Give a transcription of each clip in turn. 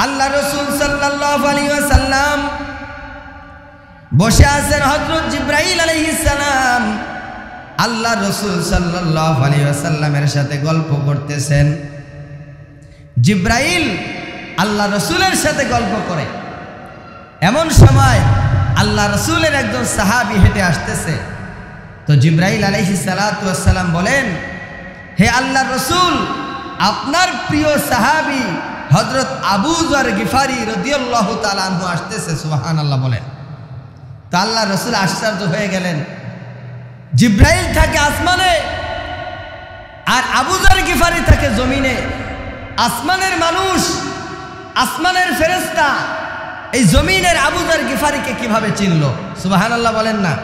আল্লাহ রাসূল সাল্লাল্লাহু আলাইহি ওয়াসাল্লাম বসে আছেন। হযরত জিবরাইল আলাইহিস সালাম আল্লাহ রাসূল সাল্লাল্লাহু আলাইহি ওয়াসাল্লামের সাথে গল্প করতেছেন। জিবরাইল আল্লাহ রাসূলের সাথে গল্প করে। এমন সময় আল্লাহ রাসূলের একজন সাহাবী হেঁটে আসতেছে। তো জিবরাইল আলাইহিস সালাতু ওয়াস সালাম বলেন, হে আল্লাহর রাসূল, আপনার প্রিয় সাহাবী হযরত আবু যর গিফারি রাদিয়াল্লাহু তাআলা আনহু আসতেছে। সুবহানাল্লাহ বলেন। তো আল্লাহ রাসূল আশ্চর্য হয়ে গেলেন। জিবরাইল থাকে আসমানে আর আবু যর গিফারি থাকে জমিনে। আসমানের মানুষ, আসমানের ফেরেশতা এই জমিনের আবু যর গিফারিকে কিভাবে চিনল? সুবহানাল্লাহ বলেন না।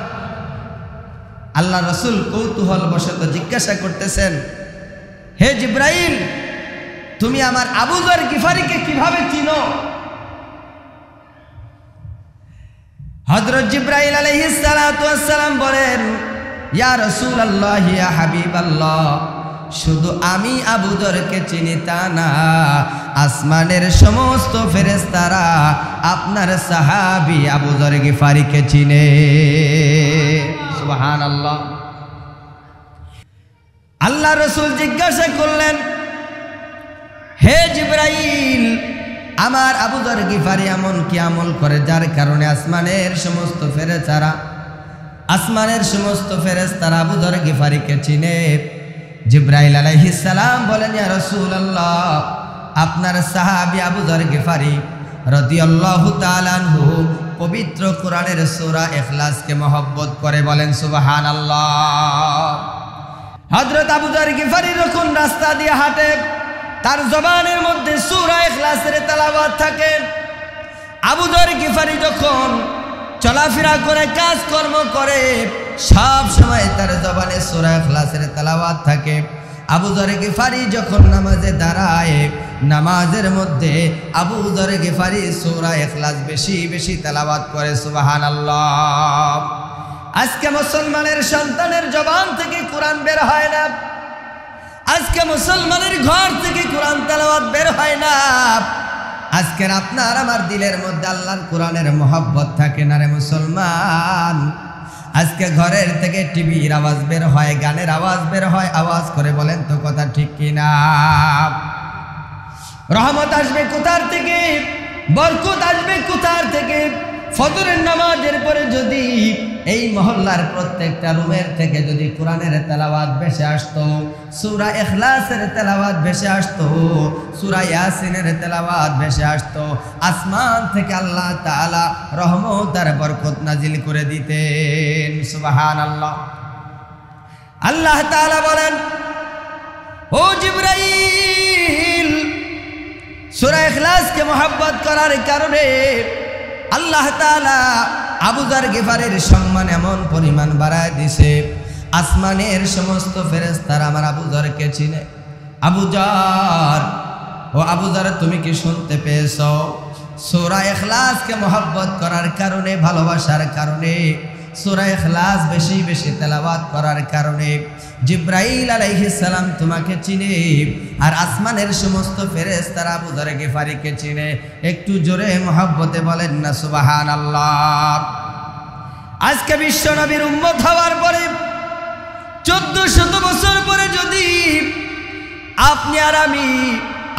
আল্লাহ রাসূল কৌতূহল বশত জিজ্ঞাসা করতেছেন, হে জিবরাইল, তুমি আমার আবু যর গিফারিকে কিভাবে চিনো? হযরত জিবরাইল আলাইহিস সালাতু ওয়াস সালাম বলেন, ইয়া রাসূলুল্লাহ, ইয়া হাবিবাল্লাহ, শুধু আমি আবু যরকে চিনি তা না, আসমানের সমস্ত ফেরেশতারা আপনার সাহাবী আবু যর গিফারিকে চিনে। সুবহানাল্লাহ। আল্লাহ রাসূল জিজ্ঞাসা করলেন, হে জিবরাইল, আমার আবু যর গিফারি এমন কি আমল করে যার কারণে আসমানের সমস্ত ফেরেশতারা আবু যর গিফারিকে চিনে? জিবরাইল আলাইহিস সালাম বলেন, ইয়া রাসূলুল্লাহ, আপনার সাহাবী আবু যর গিফারি রাদিয়াল্লাহু তাআলা আনহু পবিত্র কোরআনের সূরা ইখলাসকে মহব্বত করে। বলেন সুবহানাল্লাহ। হযরত আবু যর গিফারি যখন রাস্তা দিয়ে হাঁটে, তার জবানের মধ্যে সূরা ইখলাসের তেলাওয়াত থাকে। আবু যর গিফারি যখন চলাফেরা করে, কাজকর্ম করে, সব সময় তার জবানে সূরা ইখলাসের তেলাওয়াত থাকে। আবু যর গিফারি যখন নামাজে দাঁড়ায়, নামাজের মধ্যে আবু যর গিফারি সূরা ইখলাস বেশি বেশি তেলাওয়াত করে। সুবহানাল্লাহ। আজকে মুসলমানের সন্তানের জবান থেকে কোরআন বের হয় না, আজকে মুসলমানের ঘর থেকে কোরআন তেলাওয়াত বের হয় না। আজকের আপনার আমার দিলের মধ্যে আল্লাহর কোরআনের মহব্বত থাকে না রে মুসলমান। আজকে ঘরের থেকে টিভির আওয়াজ বের হয়, গানের আওয়াজ বের হয়। আওয়াজ করে বলেন তো কথা ঠিক কিনা? রহমত আসবে কোথার থেকে? বরকত আসবে কোথার থেকে? ফজরের নামাজের পরে যদি এই মহল্লার প্রত্যেকটা রুমের থেকে যদি কোরআনের তেলাওয়াত ভেসে আসতো, সূরা ইখলাসের তেলাওয়াত ভেসে আসতো, সূরা ইয়াসিনের তেলাওয়াত ভেসে আসতো, আসমান থেকে আল্লাহ তাআলা রহমত আর বরকত নাজিল করে দিতেন। সুবহানাল্লাহ। আল্লাহ তাআলা বলেন, ও জিবরাইল, সূরা ইখলাসকে মহব্বত করার কারণে আল্লাহ তাআলা আবু যর গিফারির সম্মান এমন পরিমাণ বাড়ায় দিছে, আসমানের সমস্ত ফেরেশতারা আমার আবু যরকে চিনে। আবু যর, ও আবু যর, তুমি কি শুনতে পেয়েছো? সূরা ইখলাসকে মহব্বত করার কারণে, ভালোবাসার কারণে, সূরা ইখলাস বেশি বেশি তেলাওয়াত করার কারণে জিবরাইল আলাইহিস সালাম তোমাকে চিনে, আর আসমানের সমস্ত ফেরেশতারা আবু যর গিফারিকে চিনে। একটু জোরে মহব্বতে বলেন না সুবহানাল্লাহ। আজকে বিশ্ব নবীর উম্মত হওয়ার পরে 1400 বছর পরে যদি আপনি আর আমি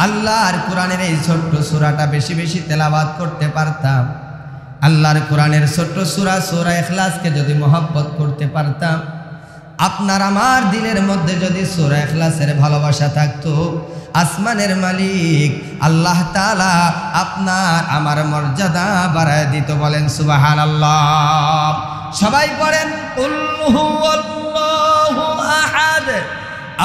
আল্লাহর কোরআনের এই ছোট্ট সূরাটা বেশি বেশি তেলাওয়াত করতে পারতাম, আল্লাহর কোরআনের ছোট্ট সূরা সূরা ইখলাসকে যদি মহব্বত করতে পারতাম, আপনার আমার দিলের মধ্যে যদি সূরা ইখলাসের ভালোবাসা থাকতো, আসমানের মালিক আল্লাহ তাআলা আপনার আমার মর্যাদা বাড়ায় দিত। বলেন সুবহানাল্লাহ। সবাই পড়েন, কুল হুয়াল্লাহু আহাদ,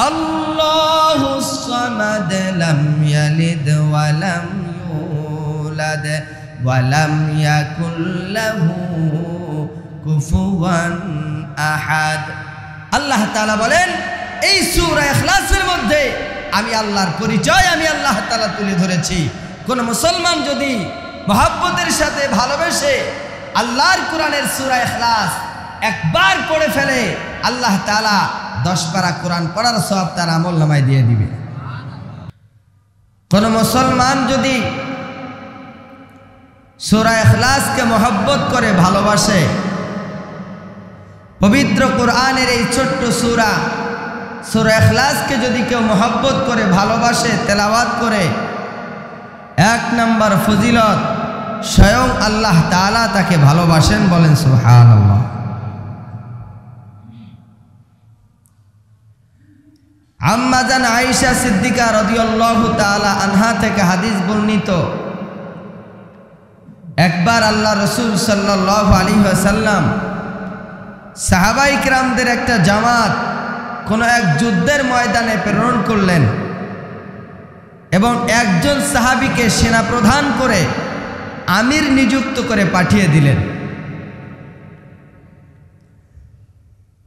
আল্লাহুস সামাদ, লাম ইয়ালিদ ওয়া লাম ইউলাদ ওয়া লাম ইয়াকুল লাহু কুফুয়ান আহাদ। আল্লাহ তাআলা বলেন, এই সূরা ইখলাসের মধ্যে আমি আল্লাহর পরিচয় আমি আল্লাহ তাআলা তুলে ধরেছি। কোন মুসলমান যদি মহব্বতের সাথে ভালোবেসে আল্লাহর কোরআনের সূরা ইখলাস একবার পড়ে ফেলে, আল্লাহ তাআলা 10 পারা কোরআন পড়ার সওয়াব তার আমলনামায় দিয়ে দিবে। কোন মুসলমান যদি সূরা ইখলাসকে মহব্বত করে ভালোবাসে, পবিত্র কোরআনের এই ছোট্ট সূরা ইখলাসকে যদি কেউ মহব্বত করে ভালোবাসে, তেলাওয়াত করে, 1 নম্বর ফজিলত, স্বয়ং আল্লাহ তাআলা তাকে ভালোবাসেন। বলেন সুবহানাল্লাহ। আম্মা জান আয়েশা সিদ্দিকা রাদিয়াল্লাহু তাআলা আনহা থেকে হাদিস বর্ণিত, একবার আল্লাহ রাসূল সাল্লাল্লাহু আলাইহি ওয়াসাল্লাম সাহাবায়ে কিরামদের একটা জামাত কোন এক যুদ্ধের ময়দানে প্রেরণ করলেন এবং একজন সাহাবীকে সেনাপ্রধান করে আমির নিযুক্ত করে পাঠিয়ে দিলেন।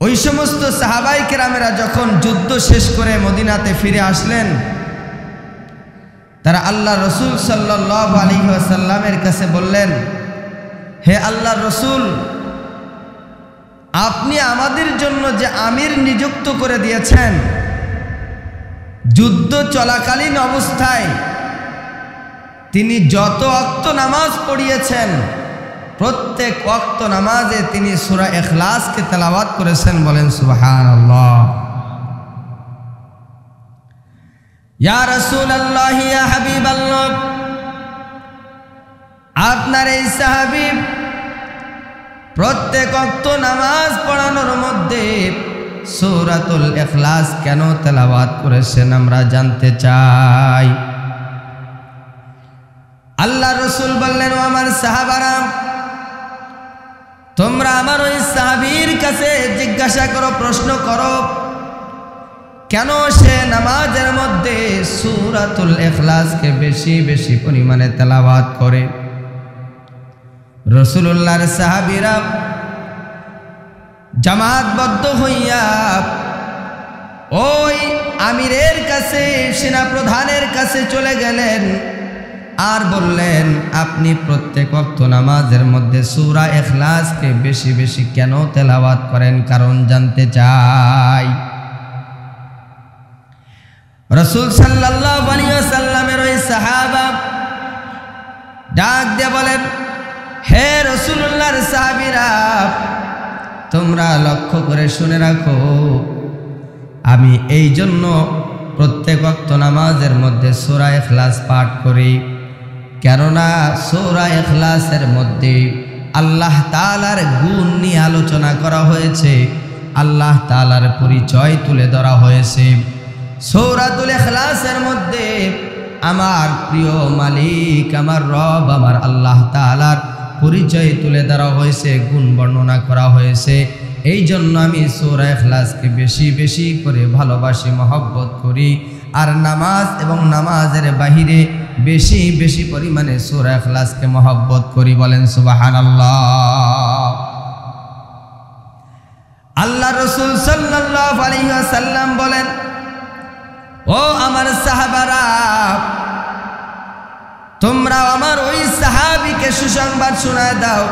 ওই সমস্ত সাহাবায়ে কেরামেরা যখন যুদ্ধ শেষ করে মদিনাতে ফিরে আসলেন, তারা আল্লাহ রসুল সাল্লাল্লাহু আলাইহি ওয়াসাল্লামের কাছে বললেন, হে আল্লাহ রসুল, আপনি আমাদের জন্য যে আমির নিযুক্ত করে দিয়েছেন, যুদ্ধ চলাকালীন অবস্থায় তিনি যত ওয়াক্ত নামাজ পড়িয়েছেন, প্রত্যেক ওয়াক্ত নামাজে তিনি সূরা ইখলাসকে তেলাওয়াত করেছেন। বলেন সুবহানাল্লাহ। ইয়া রাসূলুল্লাহ, ইয়া হাবিবাল্লাহ, আপনার এই সাহাবী প্রত্যেক ওয়াক্ত নামাজ পড়ানোর মধ্যে সূরাতুল ইখলাস কেন তেলাওয়াত করেছেন আমরা জানতে চাই। আল্লাহ রসুল বললেন, ও আমার সাহাবারা, তোমরা আমার ওই সাহাবীর কাছে জিজ্ঞাসা করো, প্রশ্ন করো, কেন সে নামাজের মধ্যে সূরাতুল ইখলাসকে বেশি বেশি পরিমাণে তেলাওয়াত করে। রাসূলুল্লাহর সাহাবীরা জামাতবদ্ধ হইয়া ওই আমিরের কাছে, সেনাপ্রধানের কাছে চলে গেলেন আর বললেন, আপনি প্রত্যেক ওয়াক্ত নামাজের মধ্যে সূরা ইখলাসকে বেশি বেশি কেন তেলাওয়াত করেন, কারণ জানতে চাই। রাসূল সাল্লাল্লাহু আলাইহি ওয়াসাল্লামের ওই সাহাবা ডাক দিয়ে বলেন, হে রাসূলুল্লাহর সাহাবীরা, তোমরা লক্ষ্য করে শুনে রাখো, আমি এই জন্য প্রত্যেক ওয়াক্ত নামাজের মধ্যে সূরা ইখলাস পাঠ করি, কেননা সূরা ইখলাসের মধ্যে আল্লাহ তাআলার গুণ নিয়ে আলোচনা করা হয়েছে, আল্লাহ তাআলার পরিচয় তুলে ধরা হয়েছে। সূরাতুল ইখলাসের মধ্যে আমার প্রিয় মালিক, আমার রব, আমার আল্লাহ তাআলার পরিচয় তুলে ধরা হয়েছে, গুণ বর্ণনা করা হয়েছে। এই জন্য আমি সূরা ইখলাসকে বেশি বেশি করে ভালোবাসি, মহব্বত করি, আর নামাজ এবং নামাজের বাহিরে বেশি বেশি পরিমাণে সূরা ইখলাসকে মহব্বত করি। বলেন সুবহানাল্লাহ। আল্লাহ রাসূল সাল্লাল্লাহু আলাইহি ওয়াসাল্লাম বলেন, ও আমার সাহাবারা, তোমরা আমার ওই সাহাবীকে সুসংবাদ শোনায় দাও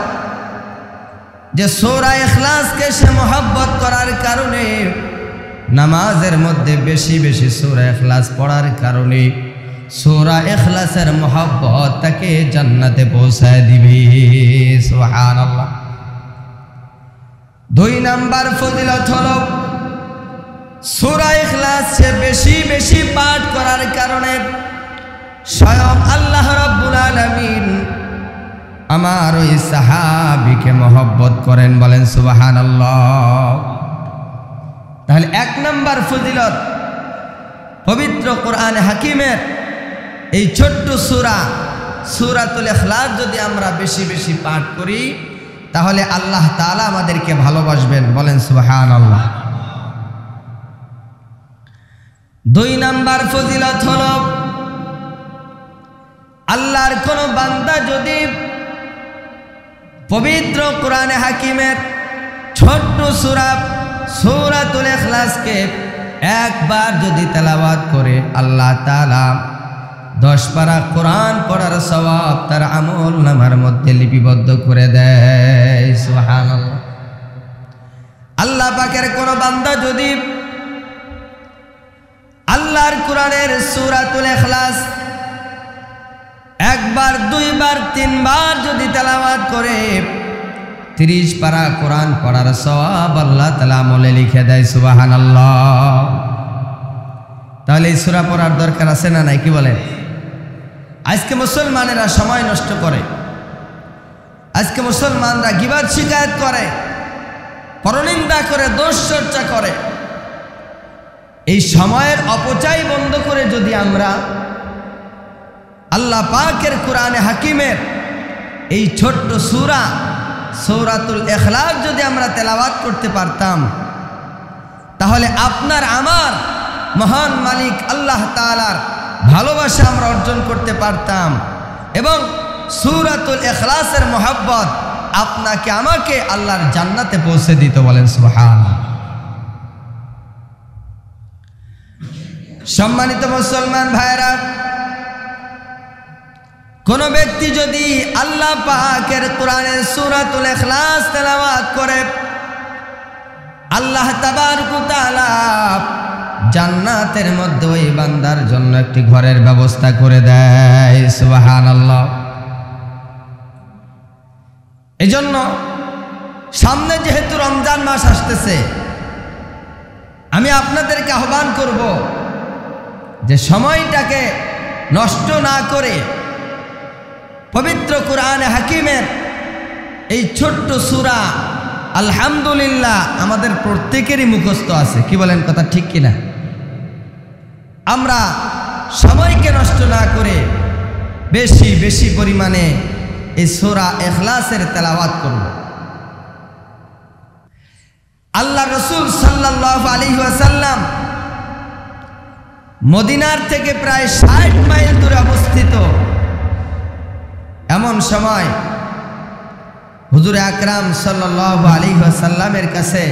যে সূরা ইখলাসকে সে মহব্বত করার কারণে, নামাজের মধ্যে বেশি বেশি সূরা ইখলাস পড়ার কারণে সূরা ইখলাসের মহব্বত তাকে জান্নাতে পৌঁছায় দিবে। সুবহানাল্লাহ। 2 নাম্বার ফজিলত হলো সূরা ইখলাস সে বেশি বেশি পাঠ করার কারণে স্বয়ং আল্লাহ রাব্বুল আলামিন আমার ওই সাহাবীকে মহব্বত করেন। বলেন সুবহানাল্লাহ। তাহলে 1 নাম্বার ফজিলত, পবিত্র কোরআন হাকিমের এই ছোট্ট সূরাতুল ইখলাস যদি আমরা বেশি বেশি পাঠ করি, তাহলে আল্লাহ তাআলা আমাদেরকে ভালোবাসবেন। বলেন সুবহানাল্লাহ। 2 নাম্বার ফজিলত হলো, আল্লাহর কোন বান্দা যদি পবিত্র কোরআনে হাকিমের ছোট্ট সূরাতুল ইখলাসকে একবার যদি তেলাওয়াত করে, আল্লাহ তাআলা 10 পারা কোরআন পড়ার সওয়াব তার আমলনামার মধ্যে লিপিবদ্ধ করে দেয়। সুবহানাল্লাহ। আল্লাহ পাকের কোন বান্দা যদি আল্লাহর কোরআনের সূরাতুল ইখলাস একবার একবার, দুইবার, তিনবার যদি তেলাওয়াত করে 30 পারা কোরআন পড়ার সওয়াব আল্লাহ তাআলা আমলে লিখে দেয়। সুবহানাল্লাহ। তাহলে এই সূরা পড়ার দরকার আছে না নাই, কি বলেন? আজকে মুসলমানেরা সময় নষ্ট করে, আজকে মুসলমানরা গীবত শিকায়ত করে, পরনিন্দা করে, দোষ চর্চা করে। এই সময়ের অপচয় বন্ধ করে যদি আমরা আল্লাহ পাকের কোরআনে হাকিমের এই ছোট্ট সূরা সূরাতুল ইখলাস যদি আমরা তেলাওয়াত করতে পারতাম, তাহলে আপনার আমার মহান মালিক আল্লাহ তাআলার ভালোবাসা আমরা অর্জন করতে পারতাম এবং সূরাতুল ইখলাসের মহব্বত আপনাকে আমাকে আল্লাহর জান্নাতে পৌঁছে দিত। বলেন সুবহানাল্লাহ। সম্মানিত মুসলমান ভাইরা, কোন ব্যক্তি যদি আল্লাহ পাকের কোরআনের সূরাতুল ইখলাস তেলাওয়াত করে, আল্লাহ তাবারক ওয়া তাআলা জান্নাতের মধ্যে ওই বান্দার জন্য একটি ঘরের ব্যবস্থা করে দেয়। সুবহানাল্লাহ। এজন্য সামনে যেহেতু রমজান মাস আসতেছে, আমি আপনাদেরকে আহ্বান করব যে সময়টাকে নষ্ট না করে পবিত্র কোরআনে হাকিমের এই ছোট্ট সূরা আলহামদুলিল্লাহ আমাদের প্রত্যেকেরই মুখস্থ আছে, কি বলেন? কথা ঠিক কিনা? আমরা সময়কে নষ্ট না করে বেশি বেশি পরিমাণে এই সূরা ইখলাসের তেলাওয়াত করব। আল্লাহ রাসূল সাল্লাল্লাহু আলাইহি ওয়াসাল্লাম মদিনার থেকে প্রায় 60 মাইল দূরে অবস্থিত। এমন সময় হুজুর আকরাম সাল্লাল্লাহু আলাইহি ওয়াসাল্লামের কাছে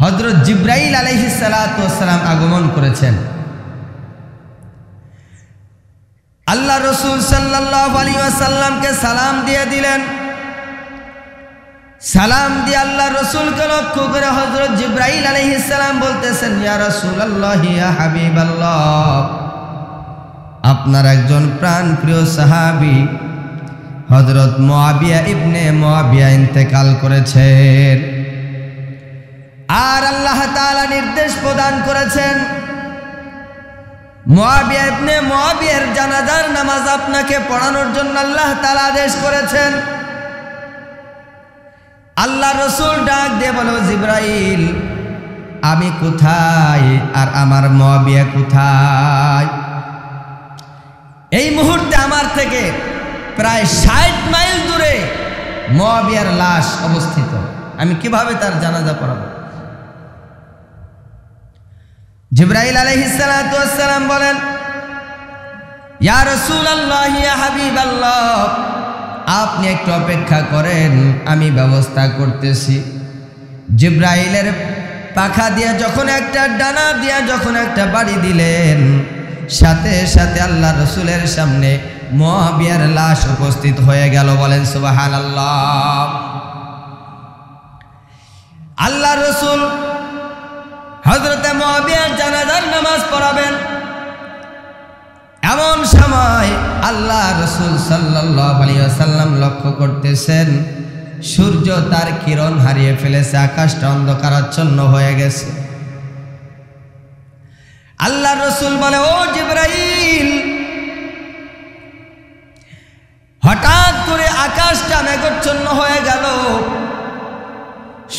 হযরত জিবরাইল আলাইহিস সালাতু ওয়াস সালাম আগমন করেছেন। আল্লাহ রাসূল সাল্লাল্লাহু আলাইহি ওয়াসাল্লামকে সালাম দিয়ে দিলেন। সালাম দিয়ে আল্লাহ রাসূলকে লক্ষ্য করে হযরত জিবরাইল আলাইহিস সালাম বলতেছেন, ইয়া রাসূলুল্লাহ, ইয়া হাবিবাল্লাহ, আপনার একজন প্রাণ প্রিয় সাহাবী হযরত মুআবিয়া ইবনে মুআবিয়া ইন্তেকাল করেছেন। আর আল্লাহ তাআলা নির্দেশ প্রদান করেছেন মুআবিয়া ইবনে মুআবিয়ার জানাজার নামাজ আপনাকে পড়ানোর জন্য আল্লাহ তাআলা আদেশ করেছেন। আল্লাহ রাসূল ডাক দিয়ে বলে, জিবরাইল, আমি কোথায় আর আমার মুআবিয়া কোথায়? এই মুহূর্তে আমার থেকে প্রায় 60 মাইল দূরে মুআবিয়ার লাশ অবস্থিত, আমি কিভাবে তার জানাজা পড়াবো? জিবরাইল আলাইহিস সালাতু ওয়াস সালাম বলেন, ইয়া রাসূলুল্লাহ, ইয়া হাবিবাল্লাহ, আপনি একটু অপেক্ষা করেন, আমি ব্যবস্থা করতেছি। জিবরাইলের পাখা দিয়ে যখন একটা ডানা দিয়ে যখন একটা বাড়ি দিলেন, সাথে সাথে আল্লাহ রাসূলের সামনে মুআবিয়ার লাশ উপস্থিত হয়ে গেল। বলেন সুবহানাল্লাহ। আল্লাহ রাসূল হযরতে মুআবিয়ার জানাজার নামাজ পড়াবেন। এমন সময় আল্লাহ রাসূল সাল্লাল্লাহু আলাইহি ওয়াসাল্লাম লক্ষ্য করতেছেন সূর্য তার কিরণ হারিয়ে ফেলেছে, আকাশটা অন্ধকারাচ্ছন্ন হয়ে গেছে। আল্লাহ রাসূল বলে, ও জিবরাইল, হঠাৎ করে আকাশটা মেঘাচ্ছন্ন হয়ে গেল,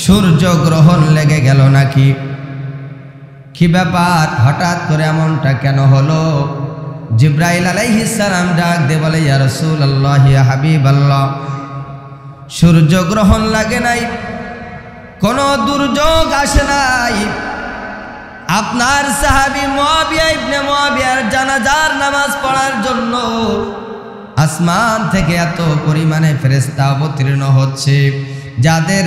সূর্য গ্রহণ লেগে গেল নাকি? কি ব্যাপার, হঠাৎ করে এমনটা কেন হলো? জিবরাইল আলাইহিস সালাম ডাক দিয়ে বলে, ইয়া রাসূলুল্লাহ, ইয়া হাবিবাল্লাহ, সূর্য গ্রহণ লাগে নাই, কোনো দুর্যোগ আসে নাই, আপনার সাহাবী মুআবিয়া ইবনে মুআবিয়ার জানাজার নামাজ পড়ার জন্য আসমান থেকে এত পরিমাণে ফেরেশতা অবতীর্ণ হচ্ছে, যাদের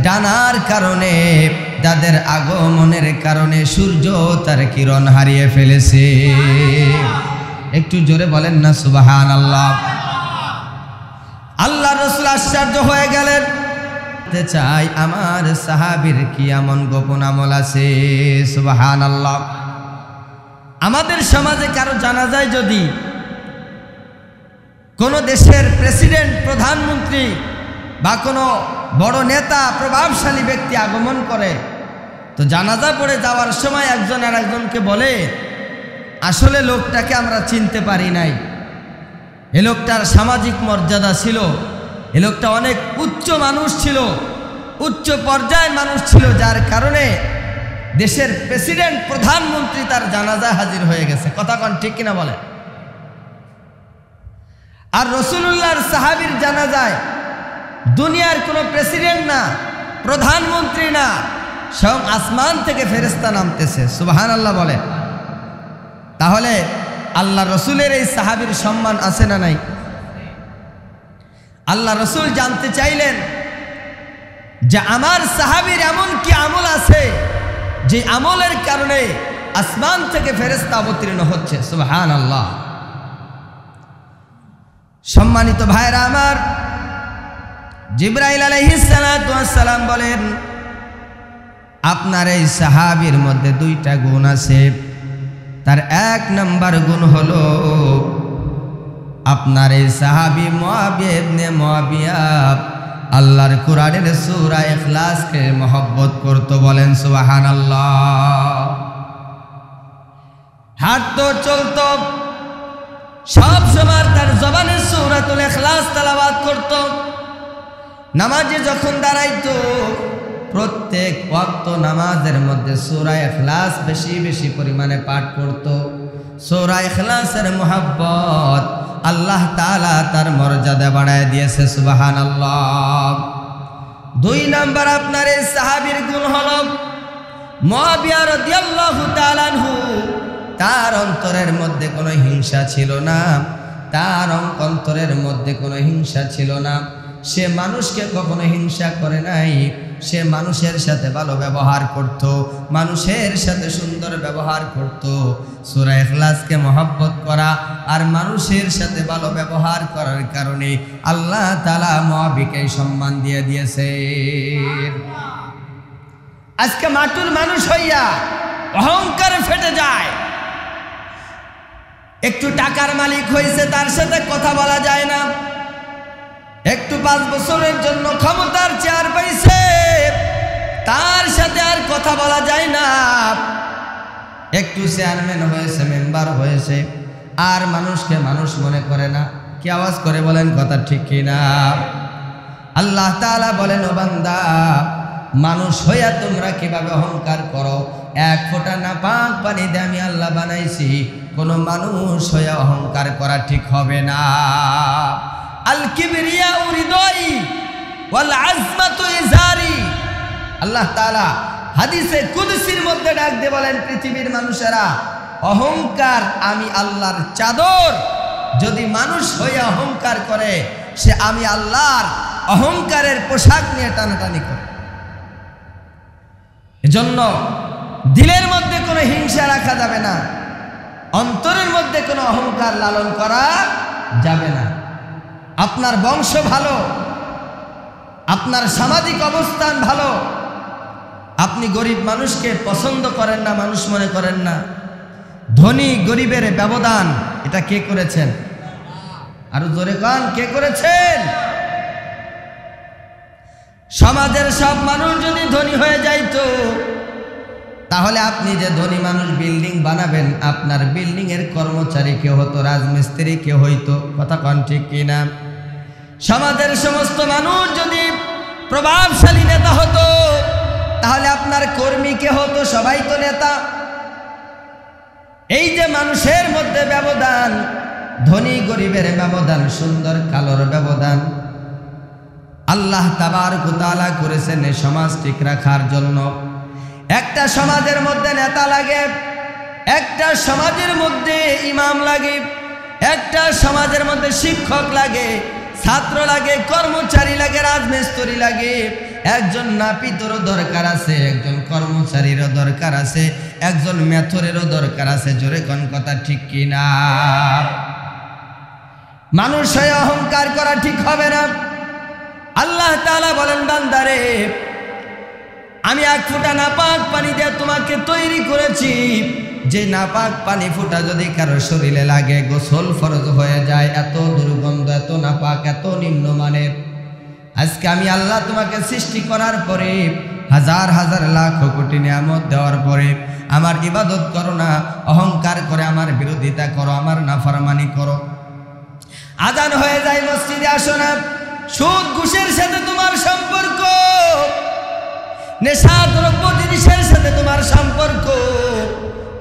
ডানার কারণে, যাদের আগমনের কারণে সূর্য তার কিরণ হারিয়ে ফেলেছে। একটু জোরে বলেন না সুবহানাল্লাহ। আল্লাহ রাসূল আশ্চর্য হয়ে গেলেন, চাই আমার সাহাবীর কি এমন গোপন আমল আছে? সুবহানাল্লাহ। আমাদের সমাজে কারো জানাজায় যদি কোনো দেশের প্রেসিডেন্ট, প্রধানমন্ত্রী বা কোনো বড় নেতা, প্রভাবশালী ব্যক্তি আগমন করে, তো জানাজা পড়ে যাওয়ার সময় একজন আর একজনকে বলে, আসলে লোকটাকে আমরা চিনতে পারি নাই, এ লোকটার সামাজিক মর্যাদা ছিল, এ লোকটা অনেক উচ্চ মানুষ ছিল, উচ্চ পর্যায়ের মানুষ ছিল, যার কারণে দেশের প্রেসিডেন্ট, প্রধানমন্ত্রী তার জানাজায় হাজির হয়ে গেছে। কথা কোন ঠিক কিনা বলে? আর রাসূলুল্লাহর সাহাবীর জানাজায় দুনিয়ার কোনো প্রেসিডেন্ট না, প্রধানমন্ত্রী না, স্বয়ং আসমান থেকে ফেরেশতা নামতেছে। সুবহানাল্লাহ বলে। তাহলে আল্লাহ রসুলের এই সাহাবীর সম্মান আছে না নাই? আল্লাহ রসুল জানতে চাইলেন যে আমার সাহাবীর এমন কি আমল আছে যে আমলের কারণে আসমান থেকে ফেরেশতা অবতীর্ণ হচ্ছে। সুবহানাল্লাহ। সম্মানিত ভাইরা আমার, জিবরাইল আলাইহিস সালাতু ওয়াস সালাম বলেন, আপনার এই সাহাবীর মধ্যে দুইটা গুণ আছে। তার এক নাম্বার গুণ হলো আপনার এই সাহাবী মুআবিয়া ইবনে মুআবিয়া আল্লাহর কোরআনের সূরা ইখলাসকে মহব্বত করত। বলেন সুবহানাল্লাহ। হাঁটতো, চলতো, সব সময় তার জবানে সূরাতুল ইখলাস তেলাওয়াত করত। নামাজে যখন দাঁড়াইতো, প্রত্যেক ওয়াক্ত নামাজের মধ্যে সূরা ইখলাস বেশি বেশি পরিমাণে পাঠ করত। সূরা ইখলাসের মুহাব্বত আল্লাহ তাআলা তার মর্যাদা বাড়ায় দিয়েছে। সুবহানাল্লাহ। দুই নাম্বার আপনার এই সাহাবীর গুণ হলো মুআবিয়া রাদিয়াল্লাহু তাআলা আনহু, তার অন্তরের মধ্যে কোনো হিংসা ছিল না, তার অন্তরের মধ্যে কোনো হিংসা ছিল না। সে মানুষকে কখনো হিংসা করে নাই, সে মানুষের সাথে ভালো ব্যবহার করত, মানুষের সাথে সুন্দর ব্যবহার করত। সূরা ইখলাসকে মহব্বত করা আর মানুষের সাথে ভালো ব্যবহার করার কারণে আল্লাহ তাআলা মুআবিকে সম্মান দিয়ে দিয়েছে। আজকে মাটুর মানুষ হইয়া অহংকারে ফেটে যায়, একটু টাকার মালিক হয়েছে তার সাথে কথা বলা যায় না, একটু 5 বছরের জন্য ক্ষমতার চেয়ার পাইছে তার সাথে আর কথা বলা যায় না, একটু চেয়ারম্যান হয়েছে, মেম্বার হয়েছে, আর মানুষকে মানুষ মনে করে না। কি আওয়াজ করে বলেন কথা ঠিক কিনা? আল্লাহ তাআলা বলেন, ও বান্দা, মানুষ হইয়া তোমরা কিভাবে অহংকার করো? এক ফোঁটা নাপাক পানি দিয়ে আমি আল্লাহ বানাইছি, কোনো মানুষ হইয়া অহংকার করা ঠিক হবে না। আল কিবরিয়া উরিদই ওয়াল আজমাতু ইজারি। আল্লাহ তাআলা হাদিসে কুদসির মধ্যে ডাক দিয়ে বলেন, পৃথিবীর মানুষেরা, অহংকার আমি আল্লাহর চাদর। যদি মানুষ হয়ে অহংকার করে, সে আমি আল্লাহর অহংকারের পোশাক নিয়ে টানাটানি করে। এজন্য দিলের মধ্যে কোনো হিংসা রাখা যাবে না, অন্তরের মধ্যে কোনো অহংকার লালন করা যাবে না। আপনার বংশ ভালো, আপনার সামাজিক অবস্থান ভালো, আপনি গরিব মানুষকে পছন্দ করেন না, মানুষ মনে করেন না। ধনী গরিবের ব্যবধান এটা কে করেছেন? আরো জোরে কান, কে করেছেন? সমাজের সব মানুষ যদি ধনী হয়ে যাইতো, তাহলে আপনি যে ধনী মানুষ বিল্ডিং বানাবেন, আপনার বিল্ডিং এর কর্মচারী কে হতো? রাজমিস্ত্রি কে হইতো? কথা কন ঠিক কিনা? সমাজের সমস্ত মানুষ যদি প্রভাবশালী নেতা হতো, তাহলে আপনার কর্মী কে হতো? সবাই তো নেতা। এই যে মানুষের মধ্যে ব্যবধান, ধনী গরিবের ব্যবধান, সুন্দর কালোর ব্যবধান, আল্লাহ তাবারক ওয়া তাআলা করেছেন এই সমাজ ঠিক রাখার জন্য। একটা সমাজের মধ্যে নেতা লাগে, একটা সমাজের মধ্যে ইমাম লাগে, একটা সমাজের মধ্যে শিক্ষক লাগে, ছাত্র লাগে, কর্মচারী লাগে, রাজমিস্ত্রি লাগে। একজন নাপিতেরও দরকার আছে, একজন কর্মচারীরও দরকার আছে, একজন মেথরেরও দরকার আছে। জোরে কোন কথা ঠিক কিনা? মানুষ হয়ে অহংকার করা ঠিক হবে না। আল্লাহ তাআলা বলেন, বান্দারে, আমি এক ফোঁটা নাপাক পানি দিয়ে তোমাকে তৈরি করেছি, যে নাপাক পানি ফোঁটা যদি কারো শরীরে লাগে গোসল ফরজ হয়ে যায়। এত দুর্গন্ধ, এত নাপাক, এত নিম্নমানের। আজকে আমি আল্লাহ তোমাকে সৃষ্টি করার পরে, হাজার হাজার লাখ কোটি নিয়ামত দেওয়ার পরে আমার ইবাদত করো না, অহংকার করে আমার বিরোধিতা করো, আমার নাফরমানি করো। আজান হয়ে যায়, মসজিদে আসো না। সুদ ঘুষের সাথে তোমার সম্পর্ক, নেশা দ্রব্য জিনিসের সাথে তোমার সম্পর্ক।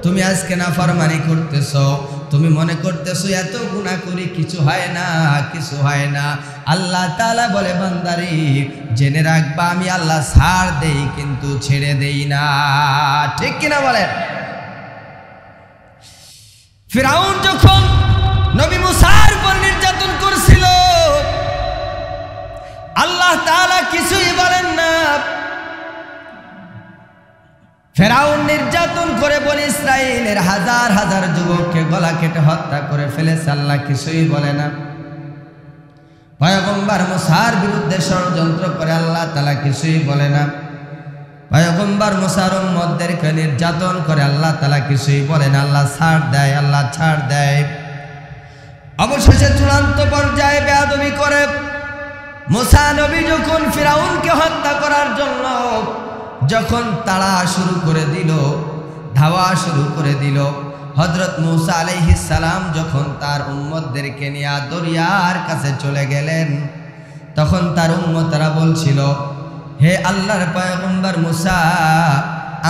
তুমি আজকে নাফরমানি করতেছো, তুমি মনে করতেছো এত গুনাহ করি কিছু হয় না, কিছু হয় না। আল্লাহ তাআলা বলে, বান্দারে জেনে রাখবা আমি আল্লাহ ছাড় দেই কিন্তু ছেড়ে দেই না। ঠিক কিনা বলেন? ফিরাউন যখন নবী মুসার উপর নির্যাতন করছিল, আল্লাহ তাআলা কিছুই বলেন না। ফিরাউন নির্যাতন করে বনি ইসরাইলের হাজার হাজার যুবককে গলা কেটে হত্যা করে ফেলেছে, আল্লাহ কিছুই বলে না। পয়গম্বর মুসার বিরুদ্ধে ষড়যন্ত্র করে আল্লাহ তাআলা কিছুই বলে না। পয়গম্বর মুসার উম্মতদেরকে নির্যাতন করে আল্লাহ তাআলা কিছুই বলে না। আল্লাহ ছাড় দেয়, আল্লাহ ছাড় দেয়। অবশেষে চূড়ান্ত পর্যায়ে বেয়াদবি করে মুসা নবী যখন ফিরাউনকে হত্যা করার জন্য যখন তাড়া শুরু করে দিল, ধাওয়া শুরু করে দিল, হযরত মুসা আলাইহিস সালাম যখন তার উম্মতদেরকে নিয়ে দরিয়ার কাছে চলে গেলেন, তখন তার উম্মতরা বলছিল, হে আল্লাহর পয়গম্বর মুসা,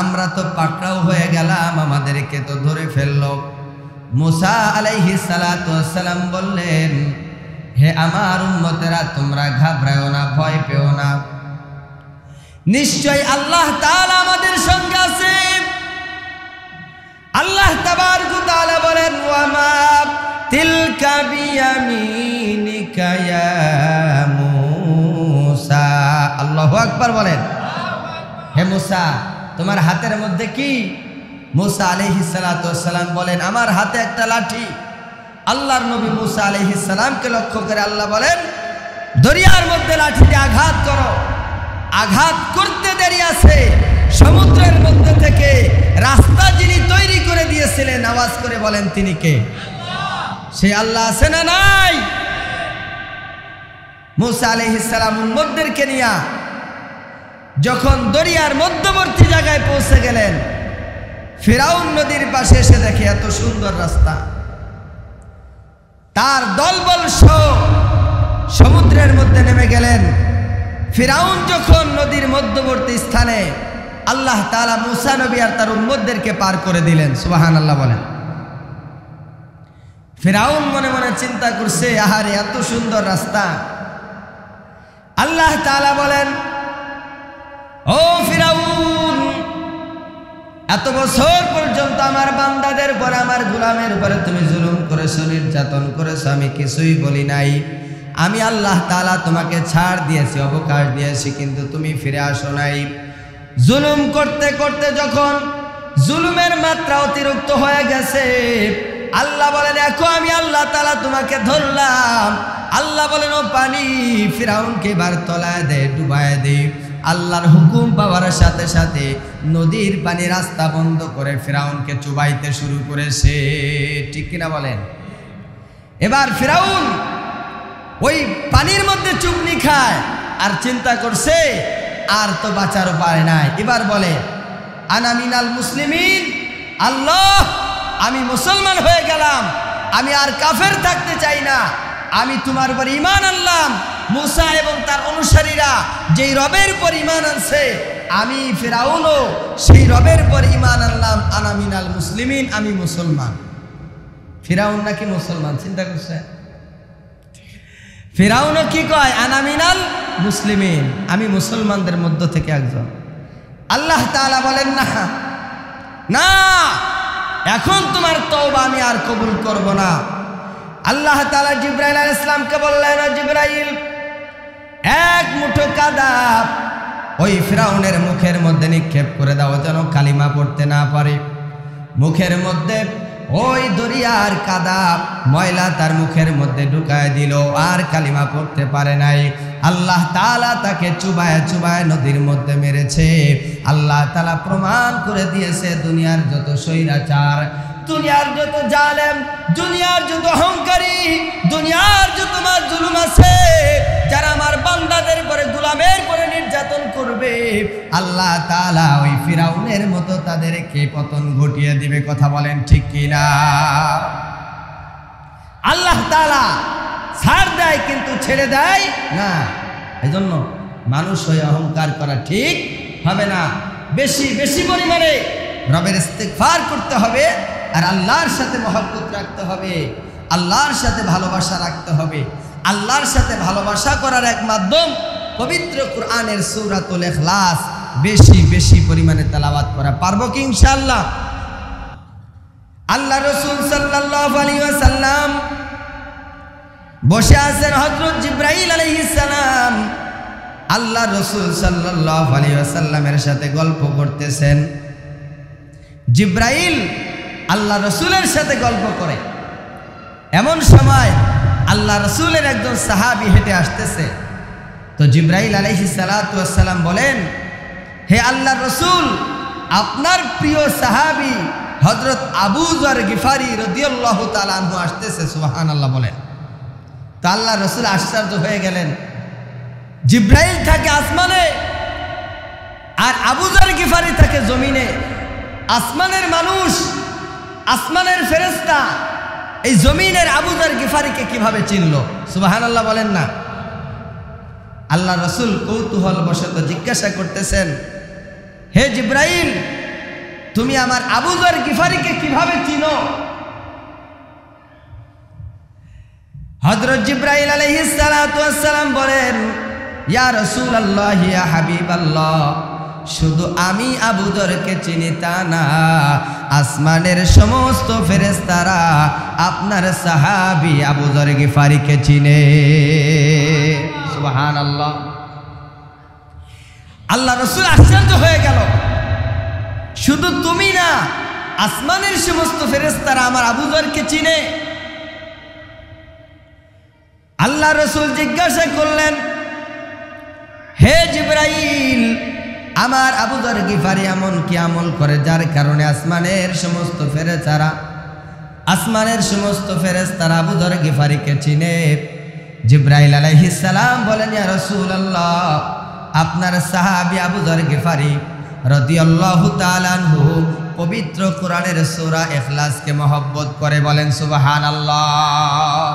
আমরা তো পাকড়াও হয়ে গেলাম, আমাদেরকে তো ধরে ফেললো। মুসা আলাইহিস সালাতু ওয়াস সালাম বললেন, হে আমার উম্মতেরা, তোমরা ঘাবড়াও না, ভয় পেও না, নিশ্চয় আল্লাহ তাআলা আমাদের সঙ্গে আছে। আল্লাহ তাবারক ওয়া তাআলা বলেন, ওয়া মা তিলকা বিয়ামিনিকা ইয়া মুসা। আল্লাহু আকবার বলেন। হে মুসা, তোমার হাতের মধ্যে কি? মুসা আলাইহিস সালাতু ওয়াস সালাম বলেন, আমার হাতে একটা লাঠি। আল্লাহর নবী মুসা আলাইহিস সালামকে লক্ষ্য করে আল্লাহ বলেন, দরিয়ার মধ্যে লাঠি দিয়ে আঘাত করো। আঘাত করতে দেরি আছে, সমুদ্রের মধ্যে থেকে রাস্তা যিনি তৈরি করে দিয়েছিলেন, আওয়াজ করে বলেন তিনি কে? সে আল্লাহ আছে না নাই? মুসা আলাইহিস সালাম উম্মতদেরকে নিয়ে যখন দরিয়ার মধ্যবর্তী জায়গায় পৌঁছে গেলেন, ফিরাউন নদীর পাশে এসে দেখে এত সুন্দর রাস্তা, তার দলবল সহ সমুদ্রের মধ্যে নেমে গেলেন। ফিরাউন যখন নদীর মধ্যবর্তী স্থানে, আল্লাহ তাআলা মুসা নবী আর তার উম্মতদেরকে পার করে দিলেন। সুবহানাল্লাহ বলেন। ফিরাউন মনে মনে চিন্তা করছে, আহারে এত সুন্দর রাস্তা। আল্লাহ তাআলা বলেন, ও ফিরাউন, এত বছর পর্যন্ত আমার বান্দাদের উপর, আমার গোলামের উপরে তুমি জুলুম করেছো, নির্যাতন করেছো, আমি কিছুই বলি নাই। আমি আল্লাহ তাআলা তোমাকে ছাড় দিয়েছি, অবকাশ দিয়েছি, কিন্তু তুমি ফিরে আসো নাই। জুলুম করতে করতে যখন জুলুমের মাত্রা অতিরিক্ত হয়ে গেছে, আল্লাহ বলেন, এখন আমি আল্লাহ তাআলা তোমাকে ধরলাম। আল্লাহ বলেন, ও পানি, ফিরাউনকে এবার তলায় দে, ডুবায় দে। আল্লাহর হুকুম পাওয়ার সাথে সাথে নদীর পানি রাস্তা বন্ধ করে ফিরাউনকে চুবাইতে শুরু করেছে। ঠিক কিনা বলেন? এবার ফিরাউন ওই পানির মধ্যে চুবনি খায় আর চিন্তা করছে, আর তো বাঁচার উপায় নাই। এবার বলে, আনা মিনাল মুসলিমিন, আল্লাহ আমি মুসলমান হয়ে গেলাম, আমি আর কাফের থাকতে চাই না, আমি তোমার উপর ঈমান আনলাম। মুসা এবং তার অনুসারীরা যেই রবের উপর ঈমান আনছে, আমি ফিরাউনও সেই রবের উপর ঈমান আনলাম। আনা মিনাল মুসলিমিন, আমি মুসলমান। ফিরাউন নাকি মুসলমান? চিন্তা করছে। ফিরাউনও কি কয়? আনা মিনাল মুসলিমিন, আমি মুসলমানদের মধ্য থেকে একজন। আল্লাহ তাআলা বলেন, না না, এখন তোমার তওবা আমি আর কবুল করব না। আল্লাহ তাআলা জিবরাইল আলাইহিস সালামকে বললেন, জিবরাইল, এক মুঠো কাদা ওই ফিরাউনের মুখের মধ্যে নিক্ষেপ করে দাও, যেন কালিমা পড়তে না পারে। মুখের মধ্যে ওই দরিয়ার কাদা ময়লা তার মুখের মধ্যে ঢুকায় দিল, আর কালিমা পড়তে পারে নাই। আল্লাহ তাআলা তাকে চুবায় চুবায় নদীর মধ্যে মেরেছে। আল্লাহ তাআলা প্রমাণ করে দিয়েছে দুনিয়ার যত স্বৈরাচার, দুনিয়ার যত জালেম, দুনিয়ার যত অহংকারী, দুনিয়ার যত মাজলুম আছে, যারা আমার বান্দাদের পরে গোলামের পরে নির্যাতন করবে, আল্লাহ তাআলা ওই ফিরাউনের মতো তাদেরকে পতন ঘটিয়ে দিবে। কথা বলেন ঠিক কিনা? আল্লাহ তাআলা ছাড় দেয় কিন্তু ছেড়ে দেয় না। এজন্য মানুষ হয়ে অহংকার করা ঠিক হবে না। বেশি বেশি পরিমাণে রবের ইস্তিগফার করতে হবে, আর আল্লাহর সাথে মহব্বত রাখতে হবে, আল্লাহর সাথে ভালোবাসা রাখতে হবে। আল্লাহর সাথে ভালোবাসা করার এক মাধ্যম পবিত্র কোরআনের সূরাতুল ইখলাস বেশি বেশি পরিমাণে তেলাওয়াত করা। পারবো কি ইনশাআল্লাহ? আল্লাহ রাসূল সাল্লাল্লাহু আলাইহি ওয়াসাল্লাম বসে আছেন, হযরত জিবরাইল আলাইহিস সালাম আল্লাহ রাসূল সাল্লাল্লাহু আলাইহি ওয়াসাল্লামের সাথে গল্প করতেছেন। জিবরাইল আল্লাহ রাসূলের সাথে গল্প করে। এমন সময় আল্লাহ রাসূলের একজন সাহাবী হেঁটে আসতেছে। তো জিবরাইল আলাইহিস সালাতু ওয়াস সালাম বলেন, হে আল্লাহর রাসূল, আপনার প্রিয় সাহাবী হযরত আবু যর গিফারি রাদিয়াল্লাহু তাআলা আনহু আসতেছে। সুবহানাল্লাহ বলেন। তো আল্লাহ রাসূল আশ্চর্য হয়ে গেলেন। জিবরাইল থাকে আসমানে আর আবু যর গিফারি থাকে জমিনে। আসমানের মানুষ, আসমানের ফেরেশতা এই জমিনের আবু যর গিফারিকে কিভাবে চিনল? সুবহানাল্লাহ বলেন না। আল্লাহ রাসূল কৌতূহল বশত জিজ্ঞাসা করতেছেন, হে জিবরাইল, তুমি আমার আবু যর গিফারিকে কিভাবে চিনো? হযরত জিবরাইল আলাইহিস সালাতু ওয়াস সালাম বলেন, ইয়া রাসূলুল্লাহ, ইয়া হাবিবাল্লাহ, শুধু আমি আবু যরকে চিনি তা না, আসমানের সমস্ত ফেরেশতারা আপনার সাহাবী আবু যর গিফারিকে চিনে। সুবহানাল্লাহ। আল্লাহ রাসূল আশ্চর্য হয়ে গেল, শুধু তুমি না, আসমানের সমস্ত ফেরেশতারা আমার আবু যরকে চিনে। আল্লাহ রাসূল জিজ্ঞাসা করলেন, হে জিবরাইল, আমার আবু যর গিফারি এমন কি আমল করে যার কারণে আসমানের সমস্ত ফেরেশতারা আবু যর গিফারিকে চিনে? জিবরাইল আলাইহিস সালাম বলেন, ইয়া রাসূলুল্লাহ, আপনার সাহাবী আবু যর গিফারি রাদিয়াল্লাহু তাআলা আনহু পবিত্র কোরআনের সূরা ইখলাসকে মহব্বত করে। বলেন সুবহানাল্লাহ।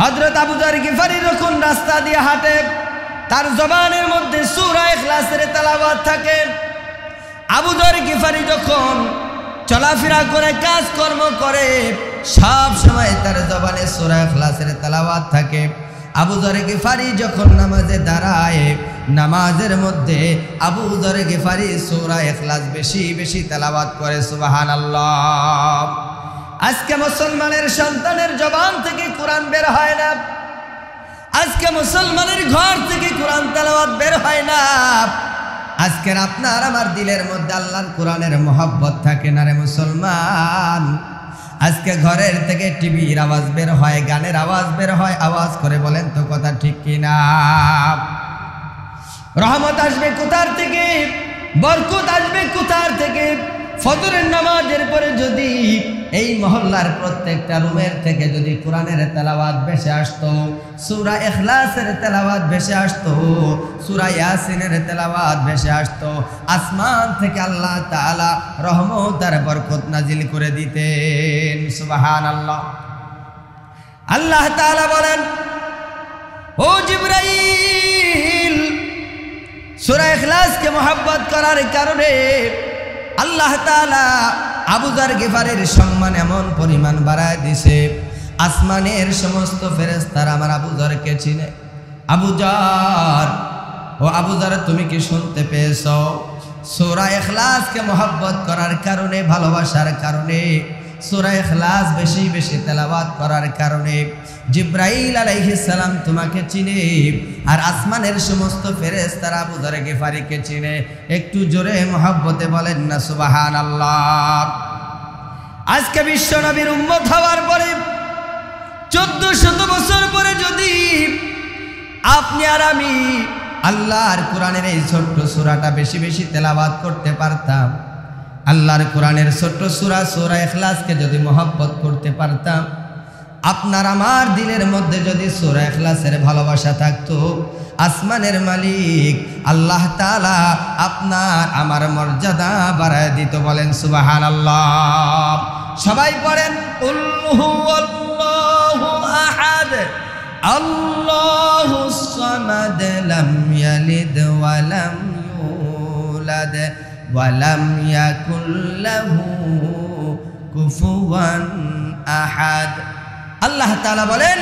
হযরত আবু যর গিফারি যখন রাস্তা দিয়ে হাঁটে, তার জবানের মধ্যে সূরা ইখলাসের তেলাওয়াত থাকে। আবু যর গিফারি যখন চলাফেরা করে, কাজকর্ম করে, সব সময় তার জবানে সূরা ইখলাসের তেলাওয়াত থাকে। আবু যর গিফারি যখন নামাজে দাঁড়ায়, নামাজের মধ্যে আবু যর গিফারি সূরা ইখলাস বেশি বেশি তেলাওয়াত করে। সুবহানাল্লাহ। আজকে মুসলমানের সন্তানের জবান থেকে কোরআন বের হয় না, আজকে মুসলমানের ঘর থেকে কোরআন তেলাওয়াত বের হয় না। আজকের আপনার আমার দিলের মধ্যে আল্লাহর কোরআনের মহব্বত থাকে না রে মুসলমান। আজকে ঘরের থেকে টিভির আওয়াজ বের হয়, গানের আওয়াজ বের হয়, আওয়াজ করে বলেন তো কথা ঠিক কিনা? রহমত আসবে কোথার থেকে? বরকত আসবে কোথার থেকে? ফজরের নামাজের পরে যদি এই মহল্লার প্রত্যেকটা রুমের থেকে যদি কোরআনের তেলাওয়াত ভেসে আসতো, সূরা ইখলাসের তেলাওয়াত ভেসে আসতো, সূরা ইয়াসিনের তেলাওয়াত ভেসে আসতো, আসমান থেকে আল্লাহ তাআলা রহমত আর বরকত নাজিল করে দিতেন। সুবহানাল্লাহ। আল্লাহ তাআলা বলেন, ও জিবরাইল, সূরা ইখলাসকে মহব্বত করার কারণে আল্লাহ তাআলা আবু যর গিফারির সম্মান এমন পরিমাণ বাড়ায় দিছে, আসমানের সমস্ত ফেরেশতারা আমার আবু যরকে চিনে। আবু যর, ও আবু যর, তুমি কি শুনতে পেয়েছো? সূরা ইখলাসকে মহব্বত করার কারণে, ভালোবাসার কারণে, সূরা ইখলাস বেশি বেশি তেলাওয়াত করার কারণে জিবরাইল আলাইহিস সালাম তোমাকে চিনে, আর আসমানের সমস্ত ফেরেশতারা আবু যর গিফারিকে চিনে। একটু জোরে মহব্বতে বলেন না সুবহানাল্লাহ। আজকে বিশ্ব নবীর উম্মত হওয়ার পরে 1400 বছর পরে যদি আপনি আর আমি আল্লাহর কোরআনের এই ছোট্ট সূরাটা বেশি বেশি তেলাওয়াত করতে পারতাম, আল্লাহর কোরআনের ছোট্ট সূরা সূরা ইখলাসকে যদি মহব্বত করতে পারতাম, আপনার আমার দিলের মধ্যে যদি সূরা ইখলাসের ভালোবাসা থাকতো, আসমানের মালিক আল্লাহ তাআলা আপনার আমার মর্যাদা বাড়ায় দিত। বলেন সুবহানাল্লাহ। সবাই পড়েন কুল হুয়াল্লাহু আহাদ আল্লাহুস সামাদ লাম ইয়ালিদ ওয়া লাম ইউলাদ ওয়া লাম ইয়াকুল লাহু কুফুয়ান আহাদ। আল্লাহ তাআলা বলেন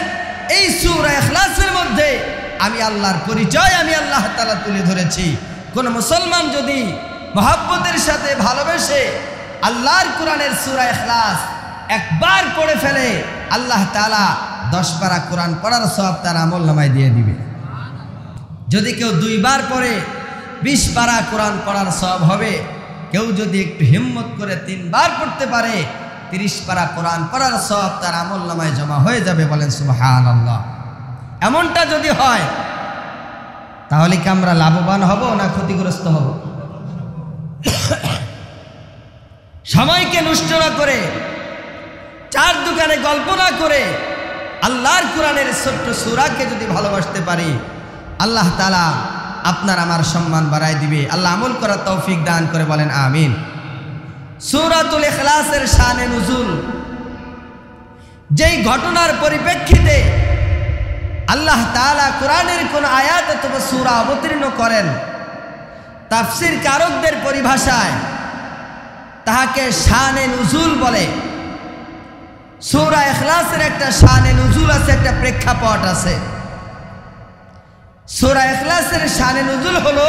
এই সূরা ইখলাসের মধ্যে আমি আল্লাহর পরিচয় আমি আল্লাহ তাআলা তুলে ধরেছি। কোন মুসলমান যদি মহব্বতের সাথে ভালোবেসে আল্লাহর কোরআনের সূরা ইখলাস একবার পড়ে ফেলে, আল্লাহ তাআলা 10 পারা কোরআন পড়ার সওয়াব তার আমলনামায় দিয়ে দিবে। যদি কেউ 2 বার পড়ে 20 পারা কোরআন পড়ার সওয়াব হবে। কেউ যদি একটু হিম্মত করে 3 বার পড়তে পারে 30 পারা কোরআন পড়ার সওয়াব তার আমলনামায় জমা হয়ে যাবে। বলেন সুবহানাল্লাহ। এমনটা যদি হয় তাহলে কি আমরা লাভবান হব না ক্ষতিগ্রস্ত হব? সময়কে নষ্ট না করে, চার দোকানে গল্প না করে আল্লাহর কোরআনের ছোট্ট সূরাকে যদি ভালোবাসতে পারি, আল্লাহ তাআলা আপনার আমার সম্মান বাড়ায় দিবে। আল্লাহ আমল করার তৌফিক দান করে। বলেন আমিন। সূরাতুল ইখলাসের শানে নুজুল, যেই ঘটনার পরিপ্রেক্ষিতে আল্লাহ তাআলা কোরআনের কোন আয়াত অথবা সূরা অবতীর্ণ করেন, তাফসীর কারকদের পরিভাষায় তাহাকে শানে নুজুল বলে। সূরা ইখলাসের একটা শানে নুজুল আছে, একটা প্রেক্ষাপট আছে। সূরা ইখলাসের শানে নুজুল হলো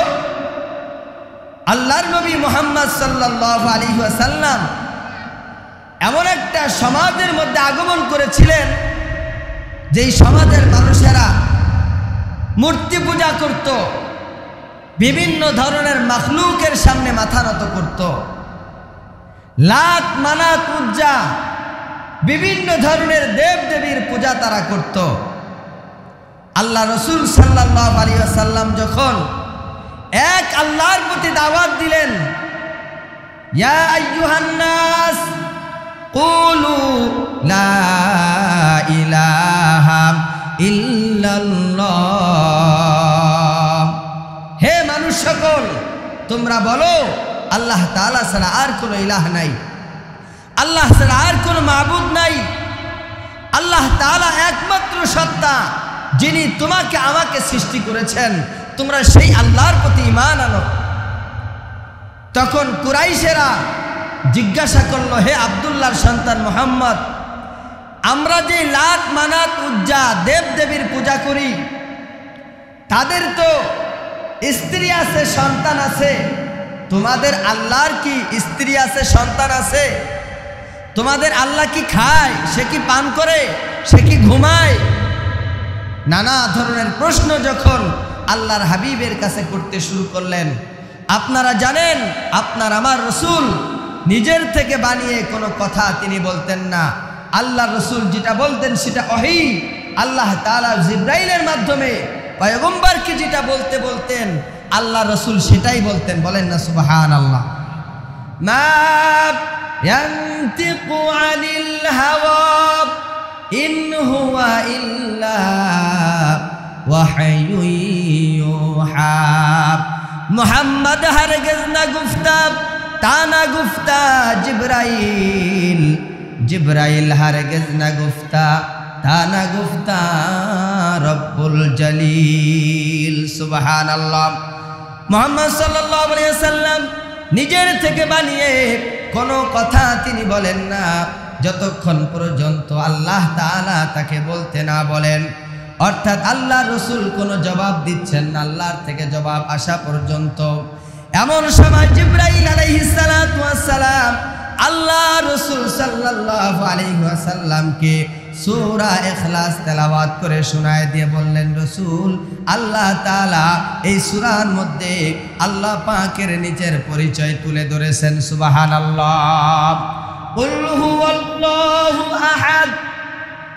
আল্লাহর নবী মুহাম্মদ সাল্লাল্লাহু আলাইহি ওয়াসাল্লাম এমন একটা সমাজের মধ্যে আগমন করেছিলেন যেই সমাজের মানুষেরা মূর্তি পূজা করত, বিভিন্ন ধরনের মাখলুকের সামনে মাথা নত করত, লাত মানাত উজ্জা বিভিন্ন ধরনের দেব দেবীর পূজা তারা করত। আল্লাহ রাসূল সাল্লাল্লাহু আলাইহি ওয়াসাল্লাম যখন এক আল্লাহর প্রতি দাওয়াত দিলেন, ইয়া আইয়ুহান নাস কুলু লা ইলাহা ইল্লাল্লাহ, হে মানুষ সকল তোমরা বলো আল্লাহ তাআলা ছাড়া আর কোনো ইলাহ নাই, আল্লাহ ছাড়া আর কোনো মাবুদ নাই, আল্লাহ তাআলা একমাত্র সত্তা যিনি তোমাকে আমাকে সৃষ্টি করেছেন, তোমরা সেই আল্লাহর প্রতি ঈমান আনো। তখন কুরাইশেরা জিজ্ঞাসা করলো, হে আব্দুল্লাহর সন্তান মুহাম্মদ, আমরা যে লাত মানাত উজ্জা দেব দেবীর পূজা করি, তাদের তো স্ত্রী আছে, সন্তান আছে, তোমাদের আল্লাহর কি স্ত্রী আছে, সন্তান আছে? তোমাদের আল্লাহ কি খায়, সে কি পান করে, সে কি ঘুমায়? নানা ধরনের প্রশ্ন যখন আল্লাহর হাবিবের কাছে করতে শুরু করলেন, আপনারা জানেন আপনার আমার রাসূল নিজের থেকে বানিয়ে কোনো কথা তিনি বলতেন না। আল্লাহর রাসূল যেটা বলতেন সেটা ওহী, আল্লাহ তাআলা জিবরাইলের মাধ্যমে পয়গম্বরকে যেটা বলতে বলতেন আল্লাহ রাসূল সেটাই বলতেন। বলেন না সুবহানাল্লাহ। মা ইয়ানতিকু আনিল হাওয়া ইন হুয়া ইল্লা ওয়াহয়ুন ইউহা, মুহাম্মদ হরগিজ না গুফতা তা না গুফতা জিবরাইল, জিবরাইল হরগিজ না গুফতা তা না গুফতা রব্বুল জলিল। সুবহানাল্লাহ। মুহাম্মদ সাল্লাল্লাহু আলাইহি ওয়াসাল্লাম নিজের থেকে বানিয়ে কোনো কথা তিনি বলেন না যতক্ষণ পর্যন্ত আল্লাহ তাআলা তাকে বলতে না বলেন। অর্থাৎ আল্লাহ রাসূল কোনো জবাব দিচ্ছেন না আল্লাহর থেকে জবাব আসা পর্যন্ত। এমন সময় জিবরাইল আলাইহিস সালাতু ওয়াস সালাম আল্লাহ রাসূল সাল্লাল্লাহু আলাইহি ওয়াসাল্লামকে সূরা ইখলাস তেলাওয়াত করে শোনায় দিয়ে বললেন, রাসূল আল্লাহ তাআলা এই সূরার মধ্যে আল্লাহ পাকের নিজের পরিচয় তুলে ধরেছেন। সুবহানাল্লাহ। কুল হুয়াল্লাহু আহাদ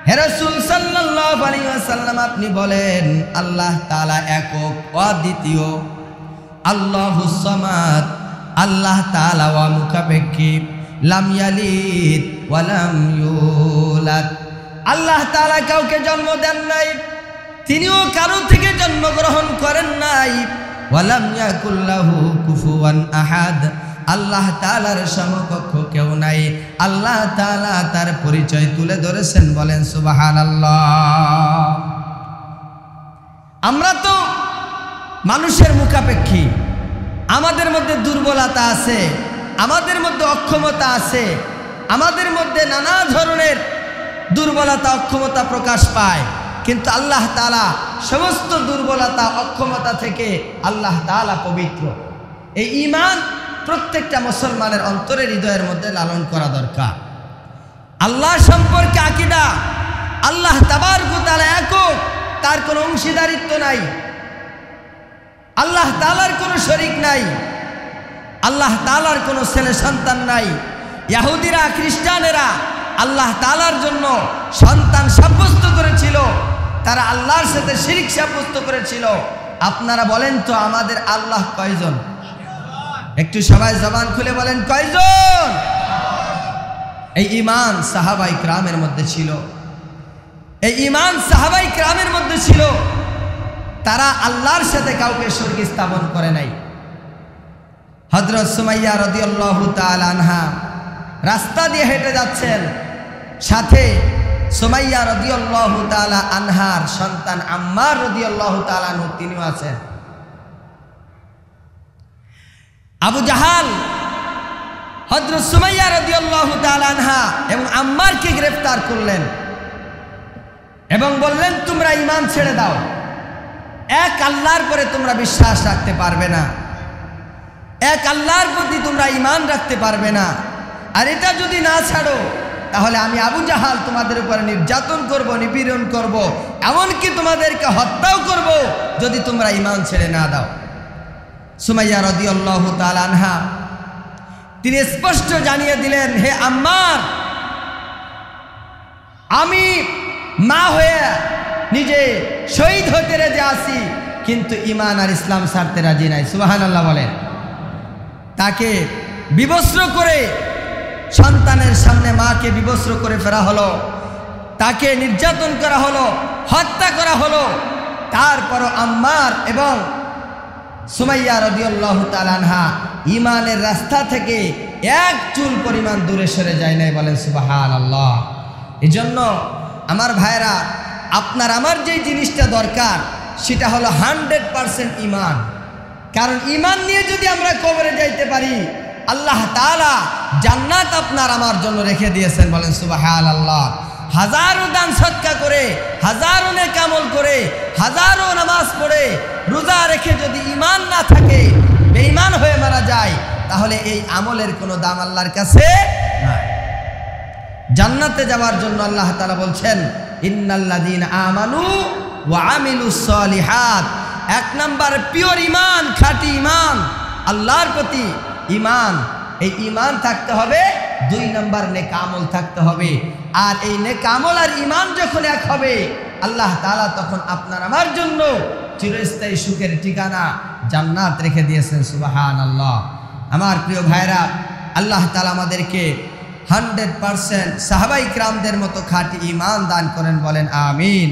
হে রাসূল সাল্লাল্লাহু আলাইহি ওয়াসাল্লাম, আপনি বলেন আল্লাহ তাআলা একক, অদ্বিতীয়, আল্লাহুস সামাদ, আল্লাহ তাআলা অমুখাপেক্ষী, লাম ইয়ালিদ ওয়া লাম ইউলাদ, আল্লাহ তাআলা কাউকে জন্ম দেন নাই, তিনিও কারো থেকে জন্মগ্রহণ করেন নাই। ওয়া লাম ইয়াকুল লাহু কুফুয়ান আহাদ, আল্লাহ তাআলার সমকক্ষ কেউ নাই। আল্লাহ তাআলা তার পরিচয় তুলে ধরেছেন, বলেন সুবহানাল্লাহ। আমরা তো মানুষের মুখাপেক্ষী, আমাদের মধ্যে দুর্বলতা আছে, আমাদের মধ্যে অক্ষমতা আছে, আমাদের মধ্যে নানা ধরনের দুর্বলতা অক্ষমতা প্রকাশ পায়, কিন্তু আল্লাহ তাআলা সমস্ত দুর্বলতা অক্ষমতা থেকে আল্লাহ তাআলা পবিত্র। এই ঈমান প্রত্যেকটা মুসলমানের অন্তরের হৃদয়ের মধ্যে লালন করা দরকার। আল্লাহ সম্পর্কে আকীদা, আল্লাহ তাবারক ওয়া তাআলা একক, তার কোনো অংশীদারিত্ব নাই, আল্লাহ তাআলার কোনো শরীক নাই, আল্লাহ তাআলার কোনো ছেলে সন্তান নাই। ইহুদিরা খ্রিস্টানেরা আল্লাহ তাআলার জন্য সন্তান সাব্যস্ত করেছিল, তারা আল্লাহর সাথে শিরক সাব্যস্ত করেছিল। আপনারা বলেন তো আমাদের আল্লাহ কয়জন? একটু সবাই জবান খুলে বলেন কয়জন? এই ঈমান সাহাবায়ে কিরামের মধ্যে ছিল, এই ঈমান সাহাবায়ে কিরামের মধ্যে ছিল। তারা আল্লাহর সাথে কাউকে শরীক স্থাপন করে নাই। হযরত সুমাইয়া রাদিয়াল্লাহু তাআলা আনহা রাস্তা দিয়ে হেঁটে যাচ্ছেন, সাথে সুমাইয়া রাদিয়াল্লাহু তাআলা আনহার সন্তান আম্মার রাদিয়াল্লাহু তাআলা আনহু তিনিও আছেন। আবু জাহাল হযরত সুমাইয়া রাদিয়াল্লাহু তাআলা আনহা এবং আম্মারকে গ্রেফতার করলেন এবং বললেন, তোমরা ঈমান ছেড়ে দাও, এক আল্লাহর পরে তোমরা বিশ্বাস রাখতে পারবে না, এক আল্লাহর প্রতি তোমরা ঈমান রাখতে পারবে না, আর এটা যদি না ছাড়ো তাহলে আমি আবু জাহাল তোমাদের উপরে নির্যাতন করব, নিপীড়ন করব, এমনকি তোমাদেরকে হত্যাও করব যদি তোমরা ঈমান ছেড়ে না দাও। সুমাইয়া রাদিয়াল্লাহু তাআলা আনহা তিনি স্পষ্ট জানিয়ে দিলেন, হে আম্মার, আমি মা হয়ে নিজে শহীদ হতে রাজি আছি, কিন্তু ঈমান আর ইসলাম ছাড়তে রাজি নাই। সুবহানাল্লাহ বলেন। তাকে বিবস্ত্র করে, সন্তানের সামনে মাকে বিবস্ত্র করে ফেরা হলো, তাকে নির্যাতন করা হলো, হত্যা করা হলো। তারপরও আম্মার এবং সুমাইয়া রাদিয়াল্লাহু তাআলা আনহা ঈমানের রাস্তা থেকে এক চুল পরিমাণ দূরে সরে যায় নাই, বলেন সুবহানাল্লাহ। এজন্য আমার ভাইরা, আপনার আমার যেই জিনিসটা দরকার সেটা হলো 100% ঈমান। কারণ ঈমান নিয়ে যদি আমরা কবরে যাইতে পারি, আল্লাহ তাআলা জান্নাত আপনার আমার জন্য রেখে দিয়েছেন, বলেন সুবহানাল্লাহ। হাজারো দান সদকা করে, হাজারো নেক আমল করে, হাজারো নামাজ পড়ে, রোজা রেখে যদি ঈমান না থাকে, বেঈমান হয়ে মারা যায়, তাহলে এই আমলের কোনো দাম আল্লাহর কাছে নাই। জান্নাতে যাওয়ার জন্য আল্লাহ তাআলা বলছেন, ইন্নাল্লাযীনা আমানু ওয়া আমিলুস সালিহাত। এক নাম্বার পিওর ঈমান, খাঁটি ঈমান, আল্লাহর প্রতি ঈমান। এই ঈমান থাকতে হবে। 2 নাম্বার নেক আমল থাকতে হবে। আর এই নেক আমল আর ঈমান যখন এক হবে, আল্লাহ তাআলা তখন আপনার আমার জন্য চিরস্থায়ী সুখের ঠিকানা জান্নাত রেখে দিয়েছেন। সুবহানাল্লাহ। আমার প্রিয় ভাইরা, আল্লাহ তাআলা আমাদেরকে 100% সাহাবায়ে কিরামদের মতো খাঁটি ঈমান দান করেন, বলেন আমিন।